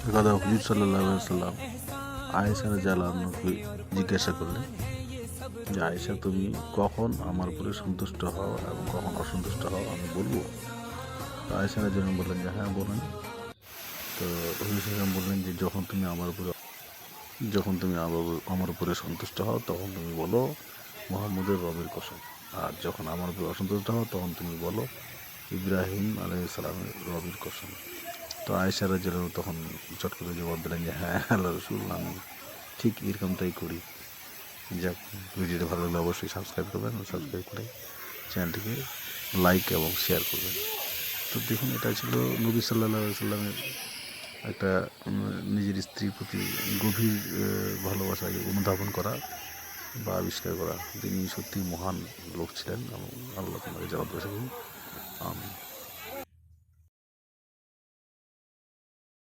একদা হুজুর সাল্লাল্লাহু আলাইহি সাল্লাম আয়েশা রাদিয়াল্লাহু আনহাকে জিজ্ঞাসা করলেন যে আয়েশা, তুমি কখন আমার উপরে সন্তুষ্ট হও এবং কখন অসন্তুষ্ট হও আমি বলবো? তো আয়েশা রাদিয়াল্লাহু আনহা বললেন যে হ্যাঁ বলেন। তো হুজুর সাল্লাম বললেন যে যখন তুমি আমার উপরে সন্তুষ্ট হও তখন তুমি বলো মুহাম্মদের রবের কসম, আর যখন আমার উপরে অসন্তুষ্ট হও তখন তুমি বলো ইব্রাহিম আলাইহিস সালামের রবের কসম। তো আয়েশা রাদিয়াল্লাহু আনহা তখন চট করে জবাব দিলেন যে হ্যাঁ আল্লাহ রসুল, আমি ঠিক এরকমটাই করি। যাক, ভিডিওটা ভালো লাগলে অবশ্যই সাবস্ক্রাইব করবেন, সাবস্ক্রাইব করে চ্যানেলটিকে লাইক এবং শেয়ার করবেন। তো দেখুন, এটা ছিল নবী সাল্লাল্লাহু আলাইহি সাল্লামের একটা নিজের স্ত্রীর প্রতি গভীর ভালোবাসাকে অনুধাবন করা বা আবিষ্কার করা। তিনি সত্যি মহান লোক ছিলেন এবং আল্লাহ তাআলাকে জান্নাত বাসী করুন। আমিন।